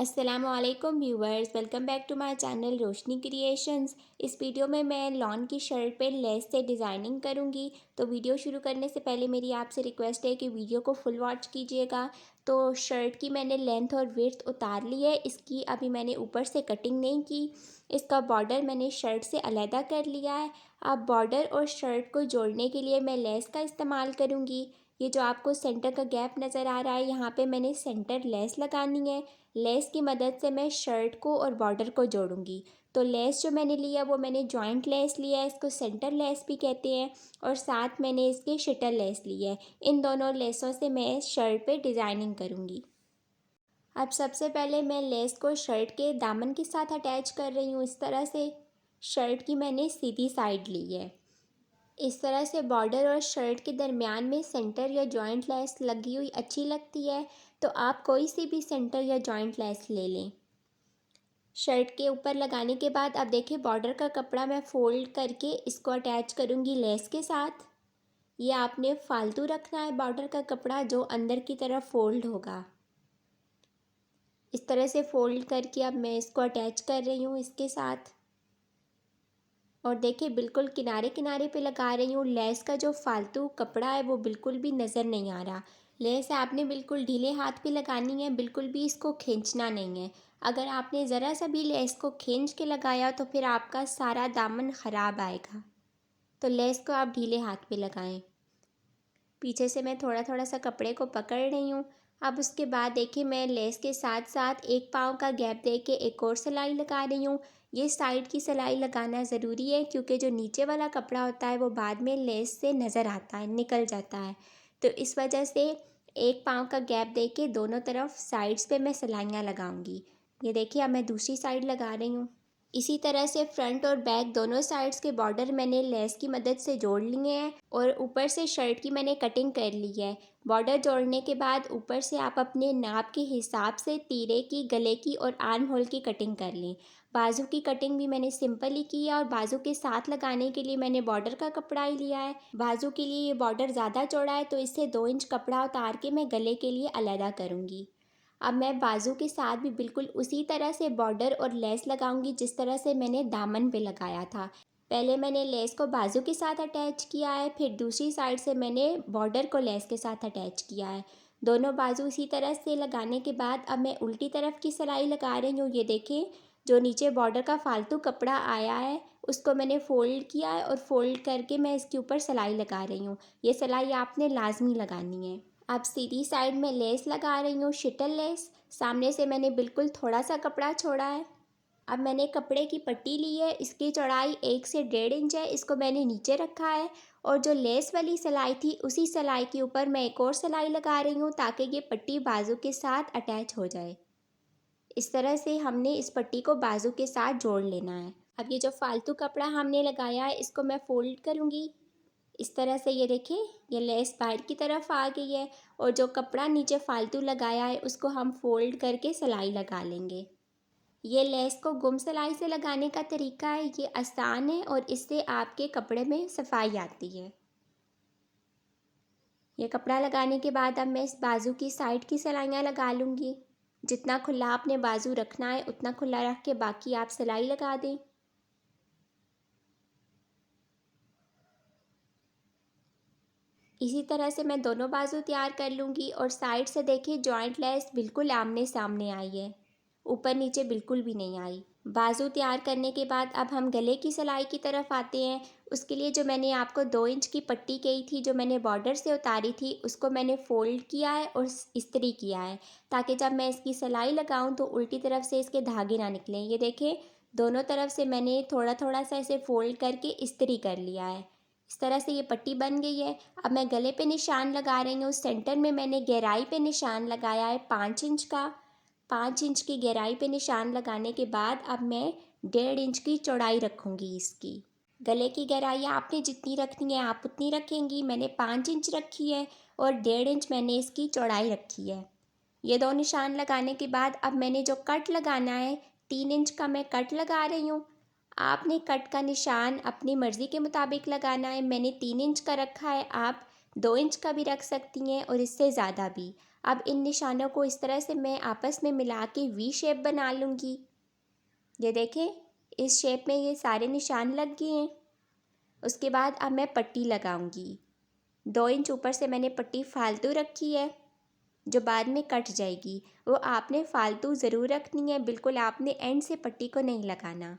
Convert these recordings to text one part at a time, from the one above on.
अस्सलामुअलैकुम viewers, welcome back to my channel Roshni creations. इस video में मैं लॉन की शर्ट पे लेस से डिज़ाइनिंग करूंगी। तो वीडियो शुरू करने से पहले मेरी आपसे रिक्वेस्ट है कि वीडियो को फुल वॉच कीजिएगा। तो शर्ट की मैंने लेंथ और विड्थ उतार ली है। इसकी अभी मैंने ऊपर से कटिंग नहीं की। इसका बॉर्डर मैंने शर्ट से अलहदा कर लिया है। अब बॉर्डर और शर्ट को जोड़ने के लिए मैं लेस का इस्तेमाल करूँगी। ये जो आपको सेंटर का गैप नज़र आ रहा है, यहाँ पे मैंने सेंटर लेस लगानी है। लेस की मदद से मैं शर्ट को और बॉर्डर को जोड़ूंगी। तो लेस जो मैंने लिया वो मैंने जॉइंट लेस लिया है, इसको सेंटर लेस भी कहते हैं। और साथ मैंने इसके शटर लेस ली है। इन दोनों लेसों से मैं शर्ट पे डिज़ाइनिंग करूँगी। अब सबसे पहले मैं लेस को शर्ट के दामन के साथ अटैच कर रही हूँ। इस तरह से शर्ट की मैंने सीधी साइड ली है। इस तरह से बॉर्डर और शर्ट के दरमियान में सेंटर या जॉइंट लेस लगी हुई अच्छी लगती है। तो आप कोई सी भी सेंटर या जॉइंट लेस ले लें। शर्ट के ऊपर लगाने के बाद अब देखिए, बॉर्डर का कपड़ा मैं फ़ोल्ड करके इसको अटैच करूँगी लेस के साथ। ये आपने फालतू रखना है बॉर्डर का कपड़ा, जो अंदर की तरफ फ़ोल्ड होगा। इस तरह से फ़ोल्ड करके अब मैं इसको अटैच कर रही हूँ इसके साथ। और देखिए, बिल्कुल किनारे किनारे पे लगा रही हूँ। लेस का जो फालतू कपड़ा है वो बिल्कुल भी नज़र नहीं आ रहा। लेस आपने बिल्कुल ढीले हाथ पे लगानी है, बिल्कुल भी इसको खींचना नहीं है। अगर आपने ज़रा सा भी लेस को खींच के लगाया तो फिर आपका सारा दामन ख़राब आएगा। तो लेस को आप ढीले हाथ पे लगाएं। पीछे से मैं थोड़ा थोड़ा सा कपड़े को पकड़ रही हूँ। अब उसके बाद देखिए, मैं लेस के साथ साथ एक पाँव का गैप दे के एक और सिलाई लगा रही हूँ। ये साइड की सिलाई लगाना ज़रूरी है, क्योंकि जो नीचे वाला कपड़ा होता है वो बाद में लेस से नज़र आता है, निकल जाता है। तो इस वजह से एक पाँव का गैप दे के दोनों तरफ साइड्स पे मैं सिलाइयाँ लगाऊंगी। ये देखिए, अब मैं दूसरी साइड लगा रही हूँ। इसी तरह से फ्रंट और बैक दोनों साइड्स के बॉर्डर मैंने लेस की मदद से जोड़ लिए हैं। और ऊपर से शर्ट की मैंने कटिंग कर ली है। बॉर्डर जोड़ने के बाद ऊपर से आप अपने नाप के हिसाब से तीरे की, गले की और आर्म होल की कटिंग कर लें। बाजू की कटिंग भी मैंने सिंपल ही की है। और बाजू के साथ लगाने के लिए मैंने बॉर्डर का कपड़ा ही लिया है। बाजू के लिए ये बॉर्डर ज़्यादा चौड़ा है, तो इससे 2 इंच कपड़ा उतार के मैं गले के लिए अलहदा करूँगी। अब मैं बाजू के साथ भी बिल्कुल उसी तरह से बॉर्डर और लेस लगाऊंगी जिस तरह से मैंने दामन पे लगाया था। पहले मैंने लेस को बाजू के साथ अटैच किया है, फिर दूसरी साइड से मैंने बॉर्डर को लेस के साथ अटैच किया है। दोनों बाजू इसी तरह से लगाने के बाद अब मैं उल्टी तरफ की सिलाई लगा रही हूँ। ये देखें, जो नीचे बॉर्डर का फालतू कपड़ा आया है उसको मैंने फ़ोल्ड किया है और फ़ोल्ड करके मैं इसके ऊपर सिलाई लगा रही हूँ। ये सिलाई आपने लाजमी लगानी है। अब सीधी साइड में लेस लगा रही हूँ, शिटल लेस। सामने से मैंने बिल्कुल थोड़ा सा कपड़ा छोड़ा है। अब मैंने कपड़े की पट्टी ली है, इसकी चौड़ाई 1 से 1.5 इंच है। इसको मैंने नीचे रखा है। और जो लेस वाली सिलाई थी उसी सिलाई के ऊपर मैं एक और सिलाई लगा रही हूँ, ताकि ये पट्टी बाजू के साथ अटैच हो जाए। इस तरह से हमने इस पट्टी को बाजू के साथ जोड़ लेना है। अब ये जो फालतू कपड़ा हमने लगाया है इसको मैं फ़ोल्ड करूँगी। इस तरह से ये देखें, ये लेस बाहर की तरफ आ गई है। और जो कपड़ा नीचे फालतू लगाया है उसको हम फ़ोल्ड करके सिलाई लगा लेंगे। ये लेस को गुम सिलाई से लगाने का तरीका है, ये आसान है और इससे आपके कपड़े में सफाई आती है। ये कपड़ा लगाने के बाद अब मैं इस बाजू की साइड की सिलाइयाँ लगा लूँगी। जितना खुला आपने बाजू रखना है उतना खुला रख के बाकी आप सिलाई लगा दें। इसी तरह से मैं दोनों बाजू तैयार कर लूँगी। और साइड से देखिए, जॉइंट लेस बिल्कुल आमने सामने आई है, ऊपर नीचे बिल्कुल भी नहीं आई। बाजू तैयार करने के बाद अब हम गले की सिलाई की तरफ आते हैं। उसके लिए जो मैंने आपको 2 इंच की पट्टी कही थी, जो मैंने बॉर्डर से उतारी थी, उसको मैंने फ़ोल्ड किया है और इस्त्री किया है, ताकि जब मैं इसकी सिलाई लगाऊं तो उल्टी तरफ से इसके धागे ना निकलें। ये देखें, दोनों तरफ से मैंने थोड़ा थोड़ा सा इसे फ़ोल्ड करके इस्त्री कर लिया है। इस तरह से ये पट्टी बन गई है। अब मैं गले पे निशान लगा रही हूँ। सेंटर में मैंने गहराई पे निशान लगाया है 5 इंच का। 5 इंच की गहराई पे निशान लगाने के बाद अब मैं 1.5 इंच की चौड़ाई रखूँगी इसकी। गले की गहराई आपने जितनी रखनी है आप उतनी रखेंगी। मैंने 5 इंच रखी है और 1.5 इंच मैंने इसकी चौड़ाई रखी है। ये दो निशान लगाने के बाद अब मैंने जो कट लगाना है, 3 इंच का मैं कट लगा रही हूँ। आपने कट का निशान अपनी मर्ज़ी के मुताबिक लगाना है। मैंने 3 इंच का रखा है, आप 2 इंच का भी रख सकती हैं और इससे ज़्यादा भी। अब इन निशानों को इस तरह से मैं आपस में मिला के वी शेप बना लूँगी। ये देखें, इस शेप में ये सारे निशान लग गए हैं। उसके बाद अब मैं पट्टी लगाऊंगी। 2 इंच ऊपर से मैंने पट्टी फालतू रखी है जो बाद में कट जाएगी। वो आपने फालतू ज़रूर रखनी है, बिल्कुल आपने एंड से पट्टी को नहीं लगाना।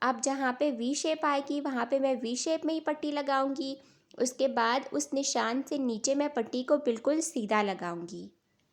अब जहाँ पे वी शेप आएगी वहाँ पे मैं वी शेप में ही पट्टी लगाऊंगी। उसके बाद उस निशान से नीचे मैं पट्टी को बिल्कुल सीधा लगाऊंगी।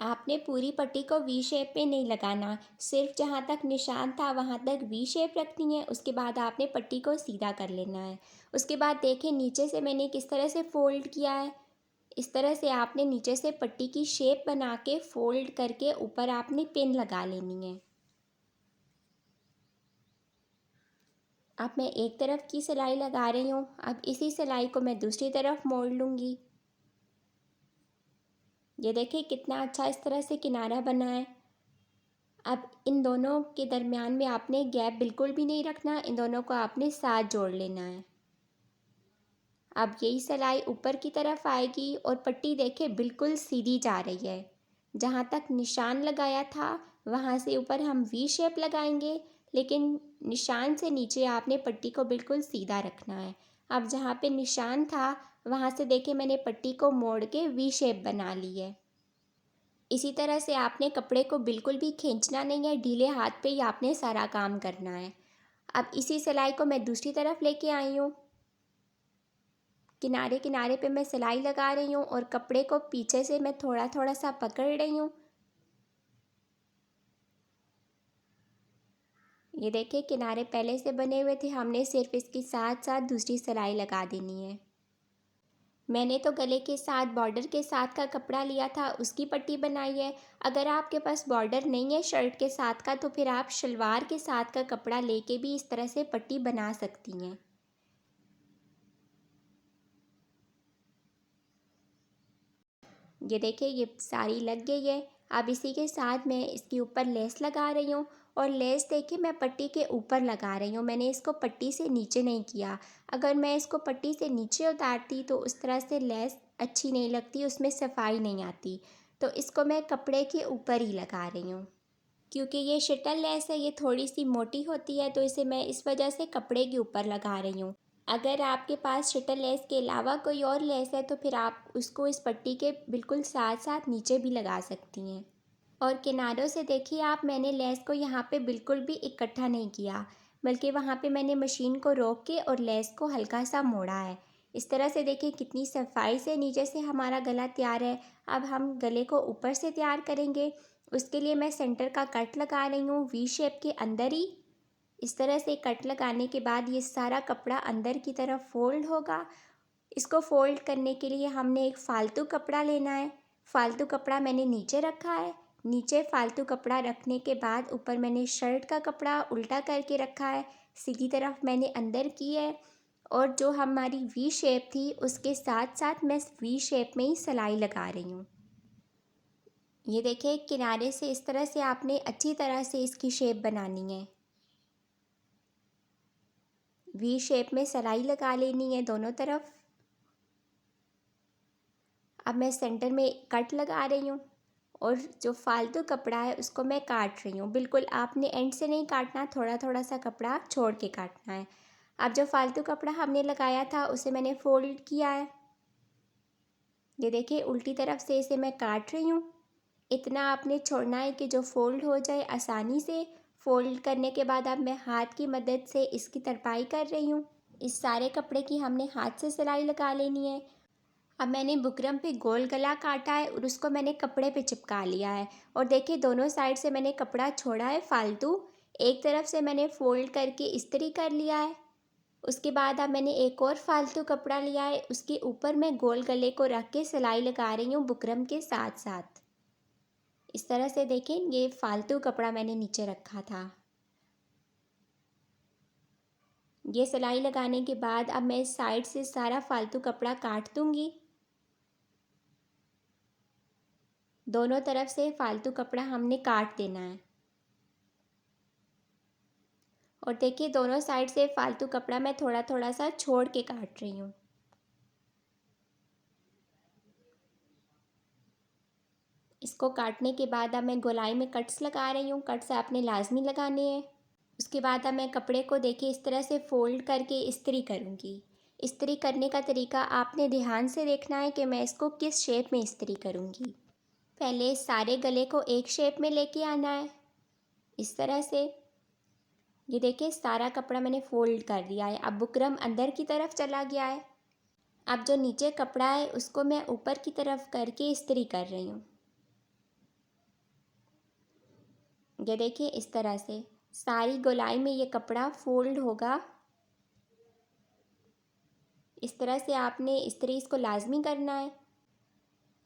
आपने पूरी पट्टी को वी शेप में नहीं लगाना, सिर्फ जहाँ तक निशान था वहाँ तक वी शेप रखनी है। उसके बाद आपने पट्टी को सीधा कर लेना है। उसके बाद देखें नीचे से मैंने किस तरह से फ़ोल्ड किया है। इस तरह से आपने नीचे से पट्टी की शेप बना के फ़ोल्ड करके ऊपर आपने पिन लगा लेनी है। अब मैं एक तरफ की सिलाई लगा रही हूँ। अब इसी सिलाई को मैं दूसरी तरफ मोड़ लूँगी। ये देखिए कितना अच्छा इस तरह से किनारा बना है। अब इन दोनों के दरमियान में आपने गैप बिल्कुल भी नहीं रखना, इन दोनों को आपने साथ जोड़ लेना है। अब यही सिलाई ऊपर की तरफ आएगी और पट्टी देखें बिल्कुल सीधी जा रही है। जहाँ तक निशान लगाया था वहाँ से ऊपर हम वी शेप लगाएंगे, लेकिन निशान से नीचे आपने पट्टी को बिल्कुल सीधा रखना है। अब जहाँ पे निशान था वहाँ से देखें मैंने पट्टी को मोड़ के वी शेप बना ली है। इसी तरह से आपने कपड़े को बिल्कुल भी खींचना नहीं है, ढीले हाथ पे ही आपने सारा काम करना है। अब इसी सिलाई को मैं दूसरी तरफ लेके आई हूँ। किनारे किनारे पे मैं सिलाई लगा रही हूँ और कपड़े को पीछे से मैं थोड़ा थोड़ा सा पकड़ रही हूँ। ये देखिए किनारे पहले से बने हुए थे, हमने सिर्फ इसके साथ साथ दूसरी सिलाई लगा देनी है। मैंने तो गले के साथ बॉर्डर के साथ का कपड़ा लिया था, उसकी पट्टी बनाई है। अगर आपके पास बॉर्डर नहीं है शर्ट के साथ का तो फिर आप शलवार के साथ का कपड़ा लेके भी इस तरह से पट्टी बना सकती हैं। ये देखिए ये सारी लग गई है। अब इसी के साथ मैं इसके ऊपर लेस लगा रही हूँ और लेस देखिए मैं पट्टी के ऊपर लगा रही हूँ, मैंने इसको पट्टी से नीचे नहीं किया। अगर मैं इसको पट्टी से नीचे उतारती तो उस तरह से लेस अच्छी नहीं लगती, उसमें सफाई नहीं आती। तो इसको मैं कपड़े के ऊपर ही लगा रही हूँ। क्योंकि ये शटल लेस है, ये थोड़ी सी मोटी होती है तो इसे मैं इस वजह से कपड़े के ऊपर लगा रही हूँ। अगर आपके पास शटल लेस के अलावा कोई और लेस है तो फिर आप उसको इस पट्टी के बिल्कुल साथ साथ नीचे भी लगा सकती हैं। और किनारों से देखिए आप, मैंने लेस को यहाँ पे बिल्कुल भी इकट्ठा नहीं किया, बल्कि वहाँ पे मैंने मशीन को रोक के और लेस को हल्का सा मोड़ा है। इस तरह से देखिए कितनी सफाई से नीचे से हमारा गला तैयार है। अब हम गले को ऊपर से तैयार करेंगे। उसके लिए मैं सेंटर का कट लगा रही हूँ वी शेप के अंदर ही। इस तरह से कट लगाने के बाद ये सारा कपड़ा अंदर की तरफ फोल्ड होगा। इसको फोल्ड करने के लिए हमने एक फ़ालतू कपड़ा लेना है। फ़ालतू कपड़ा मैंने नीचे रखा है। नीचे फ़ालतू कपड़ा रखने के बाद ऊपर मैंने शर्ट का कपड़ा उल्टा करके रखा है, सीधी तरफ मैंने अंदर की है। और जो हमारी वी शेप थी उसके साथ साथ मैं वी शेप में ही सिलाई लगा रही हूँ। ये देखिए किनारे से इस तरह से आपने अच्छी तरह से इसकी शेप बनानी है। वी शेप में सिलाई लगा लेनी है दोनों तरफ। अब मैं सेंटर में कट लगा रही हूँ और जो फालतू कपड़ा है उसको मैं काट रही हूँ। बिल्कुल आपने एंड से नहीं काटना, थोड़ा थोड़ा सा कपड़ा छोड़ के काटना है। अब जो फालतू कपड़ा हमने लगाया था उसे मैंने फोल्ड किया है। ये देखिए उल्टी तरफ से इसे मैं काट रही हूँ। इतना आपने छोड़ना है कि जो फोल्ड हो जाए आसानी से। फोल्ड करने के बाद अब मैं हाथ की मदद से इसकी तरपाई कर रही हूँ। इस सारे कपड़े की हमने हाथ से सिलाई लगा लेनी है। अब मैंने बुकरम पे गोल गला काटा है और उसको मैंने कपड़े पे चिपका लिया है। और देखिए दोनों साइड से मैंने कपड़ा छोड़ा है फालतू। एक तरफ से मैंने फोल्ड करके इस्त्री कर लिया है। उसके बाद अब मैंने एक और फालतू कपड़ा लिया है, उसके ऊपर मैं गोल गले को रख के सिलाई लगा रही हूँ बुकरम के साथ साथ। इस तरह से देखें ये फालतू कपड़ा मैंने नीचे रखा था। ये सिलाई लगाने के बाद अब मैं इस साइड से सारा फालतू कपड़ा काट दूँगी। दोनों तरफ से फालतू कपड़ा हमने काट देना है। और देखिए दोनों साइड से फालतू कपड़ा मैं थोड़ा थोड़ा सा छोड़ के काट रही हूँ। इसको काटने के बाद अब मैं गोलाई में कट्स लगा रही हूँ। कट्स आपने लाजमी लगाने हैं। उसके बाद अब मैं कपड़े को देखिए इस तरह से फ़ोल्ड करके इस्त्री करूँगी। इस्त्री करने का तरीका आपने ध्यान से देखना है कि मैं इसको किस शेप में इस्त्री करूँगी। पहले सारे गले को एक शेप में लेके आना है, इस तरह से। ये देखिए सारा कपड़ा मैंने फ़ोल्ड कर दिया है। अब बुकरम अंदर की तरफ चला गया है। अब जो नीचे कपड़ा है उसको मैं ऊपर की तरफ करके इस्त्री कर रही हूँ। ये देखिए इस तरह से सारी गोलाई में ये कपड़ा फ़ोल्ड होगा। इस तरह से आपने इस्त्री इसको लाजमी करना है।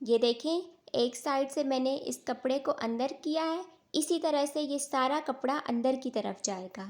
ये देखें एक साइड से मैंने इस कपड़े को अंदर किया है, इसी तरह से ये सारा कपड़ा अंदर की तरफ जाएगा।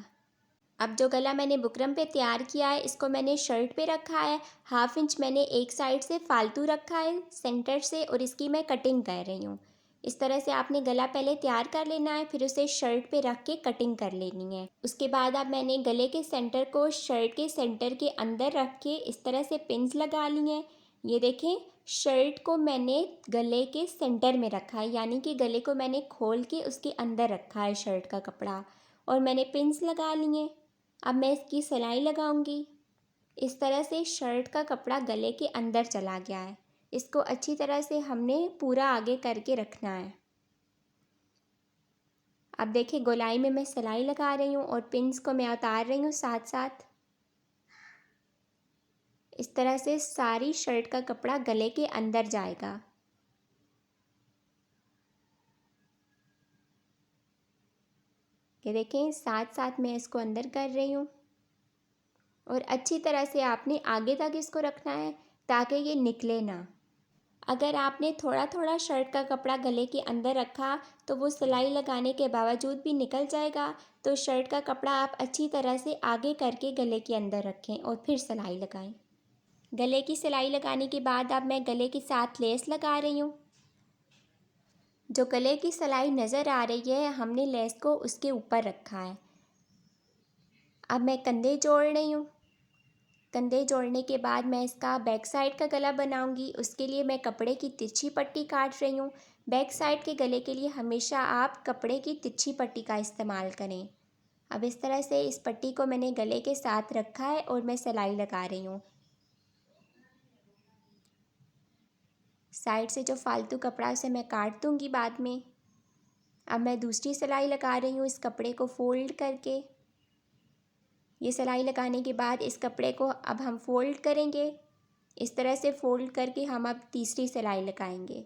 अब जो गला मैंने बुकरम पे तैयार किया है इसको मैंने शर्ट पे रखा है। 1/2 इंच मैंने एक साइड से फालतू रखा है सेंटर से, और इसकी मैं कटिंग कर रही हूँ। इस तरह से आपने गला पहले तैयार कर लेना है, फिर उसे शर्ट पे रख के कटिंग कर लेनी है। उसके बाद अब मैंने गले के सेंटर को शर्ट के सेंटर के अंदर रख के इस तरह से पिन्स लगा ली हैं। ये देखें शर्ट को मैंने गले के सेंटर में रखा है, यानी कि गले को मैंने खोल के उसके अंदर रखा है शर्ट का कपड़ा, और मैंने पिन्स लगा लिए हैं। अब मैं इसकी सिलाई लगाऊंगी। इस तरह से शर्ट का कपड़ा गले के अंदर चला गया है। इसको अच्छी तरह से हमने पूरा आगे करके रखना है। अब देखिए गोलाई में मैं सिलाई लगा रही हूँ और पिन्स को मैं उतार रही हूँ साथ साथ। इस तरह से सारी शर्ट का कपड़ा गले के अंदर जाएगा। ये देखें साथ साथ मैं इसको अंदर कर रही हूँ, और अच्छी तरह से आपने आगे तक इसको रखना है ताकि ये निकले ना। अगर आपने थोड़ा थोड़ा शर्ट का कपड़ा गले के अंदर रखा तो वो सिलाई लगाने के बावजूद भी निकल जाएगा। तो शर्ट का कपड़ा आप अच्छी तरह से आगे करके गले के अंदर रखें और फिर सिलाई लगाएं। गले की सिलाई लगाने के बाद अब मैं गले के साथ लेस लगा रही हूँ। जो गले की सिलाई नज़र आ रही है हमने लेस को उसके ऊपर रखा है। अब मैं कंधे जोड़ रही हूँ। कंधे जोड़ने के बाद मैं इसका बैक साइड का गला बनाऊंगी। उसके लिए मैं कपड़े की तिरछी पट्टी काट रही हूँ। बैक साइड के गले के लिए हमेशा आप कपड़े की तिरछी पट्टी का इस्तेमाल करें। अब इस तरह से इस पट्टी को मैंने गले के साथ रखा है और मैं सिलाई लगा रही हूँ। साइड से जो फालतू कपड़ा उसे मैं काट दूँगी बाद में। अब मैं दूसरी सिलाई लगा रही हूँ इस कपड़े को फ़ोल्ड करके। ये सिलाई लगाने के बाद इस कपड़े को अब हम फ़ोल्ड करेंगे। इस तरह से फ़ोल्ड करके हम अब तीसरी सिलाई लगाएंगे।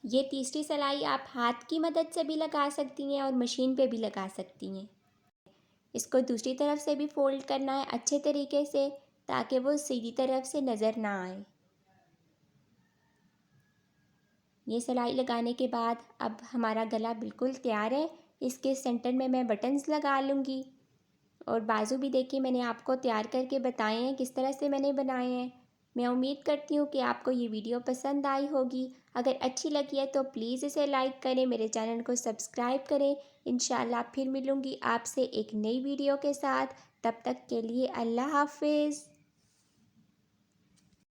ये तीसरी सिलाई आप हाथ की मदद से भी लगा सकती हैं और मशीन पे भी लगा सकती हैं। इसको दूसरी तरफ से भी फ़ोल्ड करना है अच्छे तरीके से ताकि वो सीधी तरफ से नज़र ना आए। ये सिलाई लगाने के बाद अब हमारा गला बिल्कुल तैयार है। इसके सेंटर में मैं बटन्स लगा लूँगी, और बाजू भी देखिए मैंने आपको तैयार करके बताए हैं किस तरह से मैंने बनाए हैं। मैं उम्मीद करती हूँ कि आपको ये वीडियो पसंद आई होगी। अगर अच्छी लगी है तो प्लीज़ इसे लाइक करें, मेरे चैनल को सब्सक्राइब करें। इंशाल्लाह फिर मिलूँगी आपसे एक नई वीडियो के साथ। तब तक के लिए अल्लाह हाफिज़।